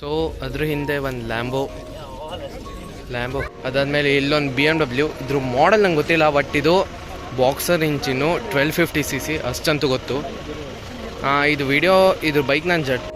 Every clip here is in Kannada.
ಸೊ ಅದ್ರ ಹಿಂದೆ ಒಂದು ಲ್ಯಾಂಬೋ ಅದಾದಮೇಲೆ ಇಲ್ಲೊಂದು BMW. ಇದ್ರ ಮಾಡಲ್ ನಂಗೆ ಗೊತ್ತಿಲ್ಲ, ಬಟ್ ಇದು ಬಾಕ್ಸರ್ ಇಂಜಿನ್ನು 1250cc ಅಷ್ಟಂತೂ ಗೊತ್ತು. ಇದು ವಿಡಿಯೋ ಇದ್ರ ಬೈಕ್ ನಾನು ಜಟ್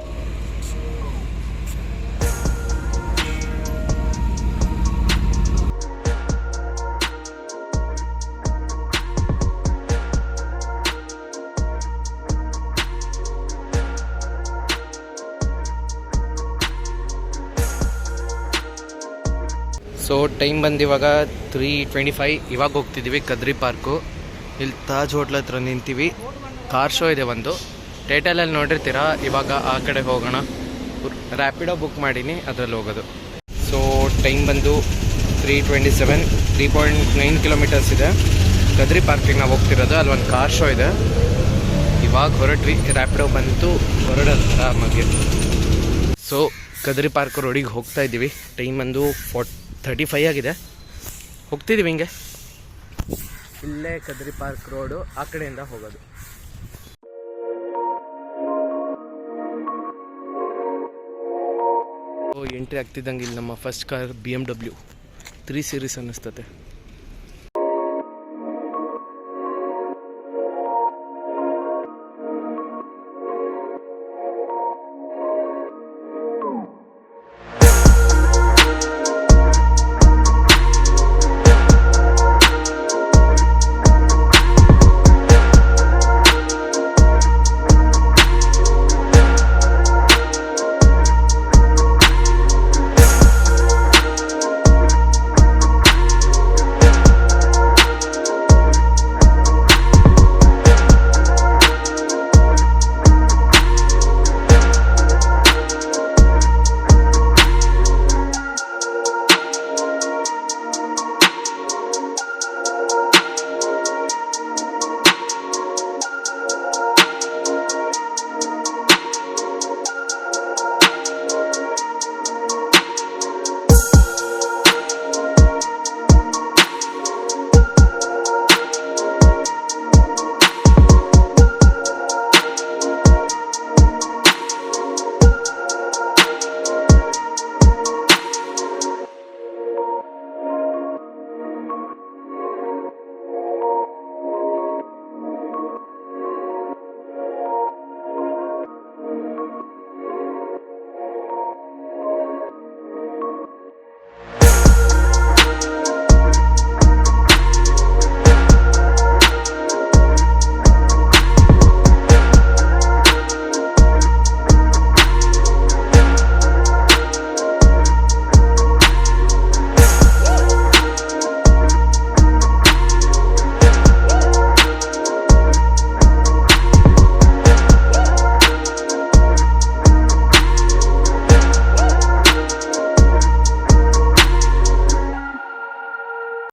ಸೊ ಟೈಮ್ ಬಂದು ಇವಾಗ 3:25. ಇವಾಗ ಹೋಗ್ತಿದ್ದೀವಿ ಕದ್ರಿ ಪಾರ್ಕು. ಇಲ್ಲಿ ತಾಜ್ ಹೋಟ್ಲ್ ಹತ್ರ ನಿಂತೀವಿ. ಕಾರ್ ಶೋ ಇದೆ ಒಂದು, ಟೈಟಲಲ್ಲಿ ನೋಡಿರ್ತೀರಾ. ಇವಾಗ ಆ ಕಡೆ ಹೋಗೋಣ. ರ್ಯಾಪಿಡೋ ಬುಕ್ ಮಾಡೀನಿ, ಅದರಲ್ಲಿ ಹೋಗೋದು. ಸೊ ಟೈಮ್ ಬಂದು 3:27. 3.9 ಕಿಲೋಮೀಟರ್ಸ್ ಇದೆ. ಕದ್ರಿ ಪಾರ್ಕಿಗೆ ನಾವು ಹೋಗ್ತಿರೋದು. ಅಲ್ಲಿ ಒಂದು ಕಾರ್ ಶೋ ಇದೆ. ಇವಾಗ ಹೊರಟ್ವಿ. ರ್ಯಾಪಿಡೋ ಬಂತು, ಹೊರಡತ್ರ ಮಗೆ. ಸೊ ಕದ್ರಿ ಪಾರ್ಕ್ ರೋಡಿಗೆ ಹೋಗ್ತಾ ಇದ್ದೀವಿ. ಟೈಮ್ ಬಂದು 35 ಆಗಿದೆ. ಹೋಗ್ತಿದ್ದೀವಿ ಹಿಂಗೆ. ಇಲ್ಲೇ ಕದ್ರಿ ಪಾರ್ಕ್ ರೋಡು, ಆ ಕಡೆಯಿಂದ ಹೋಗೋದು. ಎಂಟ್ರಿ ಆಗ್ತಿದ್ದಂಗೆ ಇಲ್ಲಿ ನಮ್ಮ ಫಸ್ಟ್ ಕಾರ್ BMW 3 Series ಅನ್ನಿಸ್ತತೆ.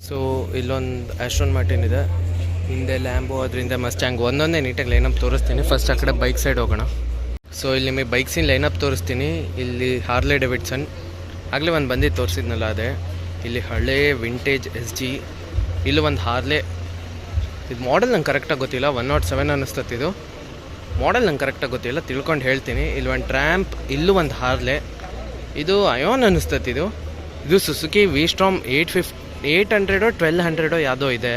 ಸೊ ಇಲ್ಲೊಂದು ಆಸ್ಟ್ರೋನ್ ಮಾರ್ಟಿನ್ ಇದೆ, ಹಿಂದೆ ಲ್ಯಾಂಬೋ, ಅದರಿಂದ ಮಸ್ಟ್ಯಾಂಗ್. ಒಂದೊಂದೇ ನೀಟಾಗಿ ಲೈನಪ್ ತೋರಿಸ್ತೀನಿ. ಫಸ್ಟ್ ಆ ಕಡೆ ಬೈಕ್ ಸೈಡ್ ಹೋಗೋಣ. ಸೊ ಇಲ್ಲಿ ನಿಮಗೆ ಬೈಕ್ಸಿನ ಲೈನಪ್ ತೋರಿಸ್ತೀನಿ. ಇಲ್ಲಿ ಹಾರ್ಲೆ ಡೇವಿಡ್ಸನ್ ಆಗಲೇ ಒಂದು ಬಂದಿದ್ದು ತೋರಿಸಿದ್ನಲ್ಲ, ಅದೇ. ಇಲ್ಲಿ ಹಳೆ ವಿಂಟೇಜ್ SG. ಇಲ್ಲೂ ಒಂದು ಹಾರ್ಲೆ. ಇದು ಮಾಡಲ್ ನಂಗೆ ಕರೆಕ್ಟಾಗಿ ಗೊತ್ತಿಲ್ಲ, 107 ಅನ್ನಿಸ್ತತ್ತಿದು. ಮಾಡಲ್ ನಂಗೆ ಕರೆಕ್ಟಾಗಿ ಗೊತ್ತಿಲ್ಲ, ತಿಳ್ಕೊಂಡು ಹೇಳ್ತೀನಿ. ಇಲ್ಲಿ ಒಂದು ಟ್ರ್ಯಾಂಪ್, ಇಲ್ಲೂ ಒಂದು ಹಾರ್ಲೆ. ಇದು ಅಯೋನ್ ಅನ್ನಿಸ್ತತ್ತಿದು. ಇದು ಸುಸುಕಿ V-Strom 800 1200 ಯಾವುದೋ ಇದೆ.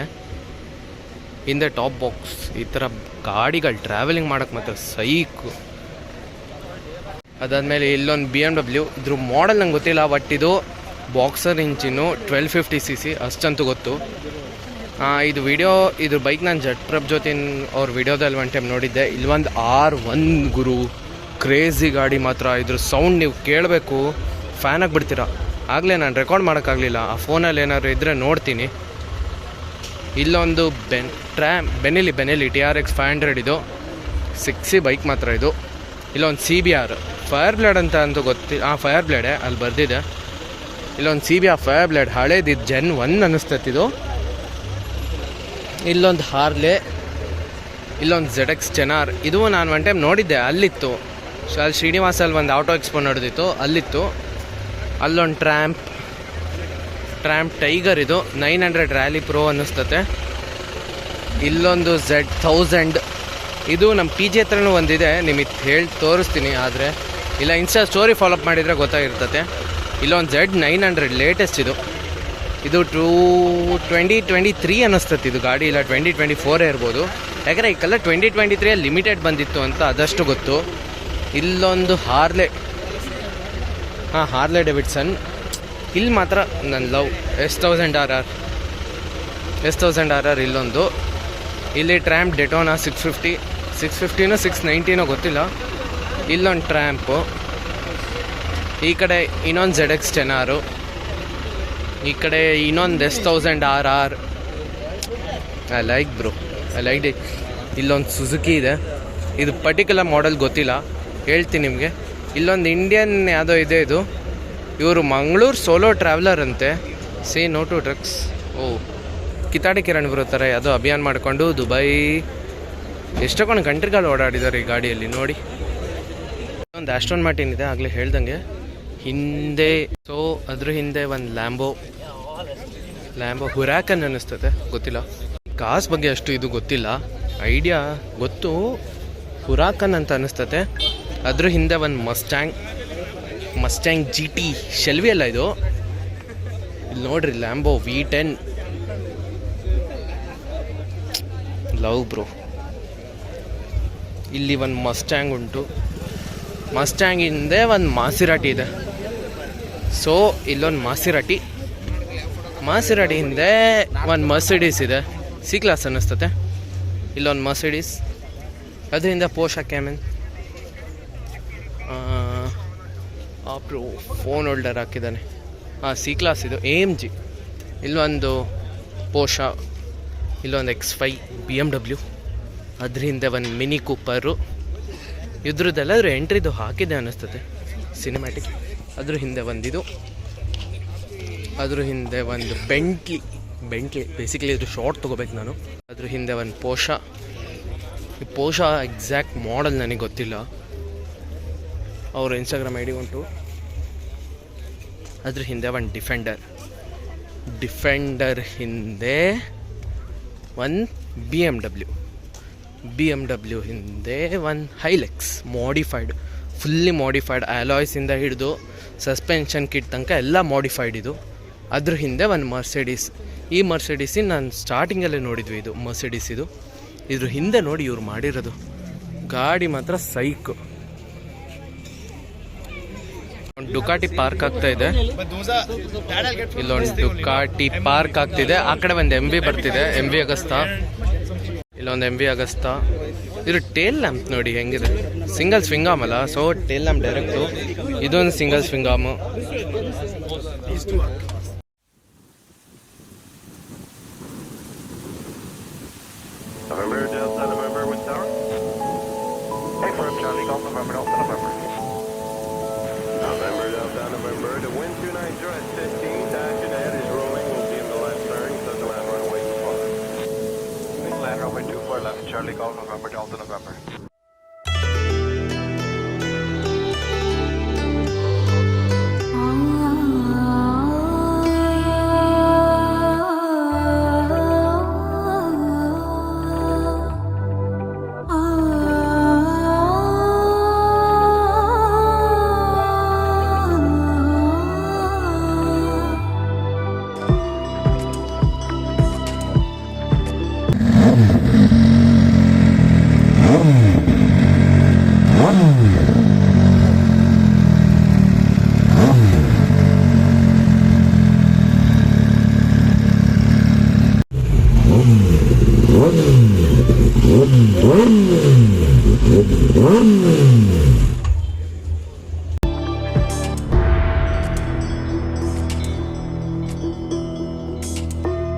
ಹಿಂದೆ ಟಾಪ್ ಬಾಕ್ಸ್. ಈ ಥರ ಗಾಡಿಗಳು ಟ್ರಾವೆಲಿಂಗ್ ಮಾಡೋಕ್ಕೆ ಮಾತ್ರ ಸೈಕು. ಅದಾದಮೇಲೆ ಇಲ್ಲೊಂದು BMW. ಇದ್ರ ಮಾಡಲ್ ನಂಗೆ ಗೊತ್ತಿಲ್ಲ, ಬಟ್ ಇದು ಬಾಕ್ಸರ್ ಇಂಜಿನ್ನು 1250cc ಅಷ್ಟಂತೂ ಗೊತ್ತು. ಇದು ವಿಡಿಯೋ ಇದ್ರ ಬೈಕ್ ನಾನು ಜಟ್ ಪ್ರಭ್ಜ್ಯೋತಿನ್ ಅವ್ರ ವಿಡಿಯೋದಲ್ಲಿ ಒನ್ ಟೈಮ್ ನೋಡಿದ್ದೆ. ಇಲ್ಲೊಂದು R1 ಗುರು, ಕ್ರೇಜಿ ಗಾಡಿ ಮಾತ್ರ. ಇದ್ರ ಸೌಂಡ್ ನೀವು ಕೇಳಬೇಕು, ಫ್ಯಾನ್ ಆಗಿಬಿಡ್ತೀರ. ಆಗಲೇ ನಾನು ರೆಕಾರ್ಡ್ ಮಾಡೋಕ್ಕಾಗಲಿಲ್ಲ, ಆ ಫೋನಲ್ಲಿ ಏನಾದ್ರು ಇದ್ದರೆ ನೋಡ್ತೀನಿ. ಇಲ್ಲೊಂದು ಬೆನೆಲಿ TRX 500. ಇದು 6C ಬೈಕ್ ಮಾತ್ರ ಇದು. ಇಲ್ಲೊಂದು CBR ಫೈರ್ ಬ್ಲೇಡ್ ಅಂತೂ ಗೊತ್ತಿಲ್ಲ. ಫೈರ್ ಬ್ಲೇಡೆ ಅಲ್ಲಿ ಬರ್ದಿದೆ. ಇಲ್ಲೊಂದು CBR ಫೈರ್ ಬ್ಲೇಡ್ ಹಳೇದು, Gen 1 ಅನ್ನಿಸ್ತತ್ತಿದು. ಇಲ್ಲೊಂದು ಹಾರ್ಲೆ. ಇಲ್ಲೊಂದು ZX ಚೆನಾರ್. ಇದು ನಾನು ಒನ್ ಟೈಮ್ ನೋಡಿದ್ದೆ, ಅಲ್ಲಿತ್ತು. ಸೊ ಅಲ್ಲಿ ಶ್ರೀನಿವಾಸಲ್ಲಿ ಒಂದು ಆಟೋ ಎಕ್ಸ್ಪೋ ನಡೆದಿತ್ತು, ಅಲ್ಲಿತ್ತು. ಅಲ್ಲೊಂದು ಟ್ರ್ಯಾಂಪ್ ಟೈಗರ್. ಇದು 900 ರ್ಯಾಲಿ ಪ್ರೋ ಅನ್ನಿಸ್ತತೆ. ಇಲ್ಲೊಂದು Z1000. ಇದು ನಮ್ಮ PG ಹತ್ರನೂ ಒಂದಿದೆ, ನಿಮಗೆ ಹೇಳಿ ತೋರಿಸ್ತೀನಿ. ಆದರೆ ಇಲ್ಲ ಇನ್ಸ್ಟಾ ಸ್ಟೋರಿ ಫಾಲೋಅಪ್ ಮಾಡಿದರೆ ಗೊತ್ತಾಗಿರ್ತದೆ. ಇಲ್ಲೊಂದು Z900 ಲೇಟೆಸ್ಟ್ ಇದು 2023 ಅನ್ನಿಸ್ತದೆ ಇದು ಗಾಡಿ, ಇಲ್ಲ 2024 ಇರ್ಬೋದು. ಯಾಕಂದರೆ ಈ ಕಲರ್ 2023 ಲಿಮಿಟೆಡ್ ಬಂದಿತ್ತು ಅಂತ ಅದಷ್ಟು ಗೊತ್ತು. ಇಲ್ಲೊಂದು ಹಾರ್ಲೆ ಡೇವಿಡ್ಸನ್. ಇಲ್ಲಿ ಮಾತ್ರ ನನ್ನ ಲವ್ S1000RR ಇಲ್ಲೊಂದು. ಇಲ್ಲಿ ಟ್ರ್ಯಾಂಪ್ ಡೆಟೋನಾ 650ನೋ 690ನೋ ಗೊತ್ತಿಲ್ಲ. ಇಲ್ಲೊಂದು ಟ್ರ್ಯಾಂಪು. ಈ ಕಡೆ ಇನ್ನೊಂದು ZX10R, ಈ ಕಡೆ ಇನ್ನೊಂದು S1000RR. I like it. ಇಲ್ಲೊಂದು ಸುಜುಕಿ ಇದೆ, ಇದು ಪರ್ಟಿಕ್ಯುಲರ್ ಮಾಡೆಲ್ ಗೊತ್ತಿಲ್ಲ, ಹೇಳ್ತೀನಿ ನಿಮಗೆ. ಇಲ್ಲೊಂದು ಇಂಡಿಯನ್ ಯಾವುದೋ ಇದೆ, ಇದು ಇವರು ಮಂಗಳೂರು ಸೋಲೋ ಟ್ರಾವೆಲರ್ ಅಂತೆ. Say no to drugs. ಕಿತಾಡಿ ಕಿರಣ್ ಬರುತ್ತಾರೆ, ಯಾವುದೋ ಅಭಿಯಾನ ಮಾಡಿಕೊಂಡು ದುಬೈ ಎಷ್ಟೊಂದು ಕಂಟ್ರಿಗಳು ಓಡಾಡಿದ್ದಾರೆ ಈ ಗಾಡಿಯಲ್ಲಿ ನೋಡಿ. ಒಂದು ಆಸ್ಟನ್ ಮಾರ್ಟಿನ್ ಇದೆ ಆಗಲೇ ಹೇಳ್ದಂಗೆ ಹಿಂದೆ. ಸೊ ಅದ್ರ ಹಿಂದೆ ಒಂದು ಲ್ಯಾಂಬೋ ಹುರಾಕನ್ ಅನ್ನಿಸ್ತದೆ, ಗೊತ್ತಿಲ್ಲ. ಕಾಸ್ ಬಗ್ಗೆ ಅಷ್ಟು ಇದು ಗೊತ್ತಿಲ್ಲ, ಐಡಿಯಾ ಗೊತ್ತು, ಹುರಾಕನ್ ಅಂತ ಅನ್ನಿಸ್ತದೆ. ಅದ್ರ ಹಿಂದೆ ಒಂದು ಮಸ್ಟ್ಯಾಂಗ್ GT ಶೆಲ್ವಿ ಅಲ್ಲ ಇದು. ಇಲ್ಲಿ ನೋಡ್ರಿ ಲ್ಯಾಂಬೋ V10 ಲವ್ ಬ್ರೋ. ಇಲ್ಲಿ ಒಂದು ಮಸ್ಟ್ಯಾಂಗ್ ಉಂಟು, ಮಸ್ಟ್ಯಾಂಗ್ ಹಿಂದೆ ಒಂದು ಮಾಸಿರಾಟಿ ಇದೆ. ಸೊ ಇಲ್ಲೊಂದು ಮಾಸಿರಾಟಿ ಹಿಂದೆ ಒಂದು ಮರ್ಸಿಡೀಸ್ ಇದೆ, C ಕ್ಲಾಸ್ ಅನ್ನಿಸ್ತತೆ. ಇಲ್ಲೊಂದು ಮರ್ಸಿಡೀಸ್, ಅದರಿಂದ ಪೋಷಾ ಕ್ಯಾಮೆನ್. ಬ್ರೋ ಫೋನ್ ಹೋಲ್ಡರ್ ಹಾಕಿದ್ದಾನೆ. C ಕ್ಲಾಸ್ ಇದು AMG. ಇಲ್ಲೊಂದು ಪೋಷಾ, ಇಲ್ಲೊಂದು X5 BMW, ಅದ್ರ ಹಿಂದೆ ಒಂದು ಮಿನಿ ಕೂಪರು. ಇದ್ರದ್ದೆಲ್ಲಾದರೂ ಎಂಟ್ರಿದು ಹಾಕಿದೆ ಅನ್ನಿಸ್ತದೆ ಸಿನಿಮ್ಯಾಟಿಕ್. ಅದ್ರ ಹಿಂದೆ ಒಂದಿದು, ಅದ್ರ ಹಿಂದೆ ಒಂದು ಬೆಂಟ್ಲಿ ಬೇಸಿಕಲಿ ಇದು ಶಾರ್ಟ್ ತೊಗೋಬೇಕು ನಾನು. ಅದ್ರ ಹಿಂದೆ ಒಂದು ಈ ಪೋಷಾ ಎಕ್ಸಾಕ್ಟ್ ಮಾಡಲ್ ನನಗೆ ಗೊತ್ತಿಲ್ಲ, ಅವರು ಇನ್ಸ್ಟಾಗ್ರಾಮ್ ID ಉಂಟು. ಅದ್ರ ಹಿಂದೆ ಒಂದು ಡಿಫೆಂಡರ್ ಹಿಂದೆ ಒಂದು BMW ಹಿಂದೆ ಒಂದು ಹೈಲೆಕ್ಸ್ ಫುಲ್ಲಿ ಮಾಡಿಫೈಡ್ ಆಲಾಯ್ಸಿಂದ ಹಿಡಿದು ಸಸ್ಪೆನ್ಷನ್ ಕಿಟ್ ತನಕ ಎಲ್ಲ ಮಾಡಿಫೈಡ್ ಇದು. ಅದ್ರ ಹಿಂದೆ ಒಂದು ಮರ್ಸಿಡೀಸ್. ಈ ಮರ್ಸಿಡೀಸಿನ ನಾನು ಸ್ಟಾರ್ಟಿಂಗಲ್ಲೇ ನೋಡಿದ್ವಿ, ಇದು ಮರ್ಸಿಡೀಸ್. ಇದ್ರ ಹಿಂದೆ ನೋಡಿ ಇವ್ರು ಮಾಡಿರೋದು ಗಾಡಿ ಮಾತ್ರ ಸೈಕ್. ಒಂದು ಡುಕಾಟಿ ಪಾರ್ಕ್ ಆಗ್ತಾ ಇದೆ, ಇಲ್ಲೊಂದು ಡುಕಾಟಿ ಪಾರ್ಕ್ ಆಗ್ತಿದೆ. ಆ ಕಡೆ ಒಂದು MV ಬರ್ತಿದೆ, MV ಅಗಸ್ತಾ. ಇಲ್ಲೊಂದು MV ಅಗಸ್ತಾ. ಇದು ಟೇಲ್ ಲ್ಯಾಂಪ್ ನೋಡಿ ಹೆಂಗಿದೆ, ಸಿಂಗಲ್ ಸ್ವಿಂಗಾಮ್ ಅಲ್ಲ, ಸೊ ಟೇಲ್ ಲ್ಯಾಂಪ್ ಡೈರೆಕ್ಟು. ಇದೊಂದು single ಸ್ವಿಂಗಾಮು. November, the wind 290 at 15, action ahead is rolling, we'll be in the left turn, set the land runway 24. Land runway 24 left, Charlie Golf November, Delta November. Vroom, vroom, vroom, vroom.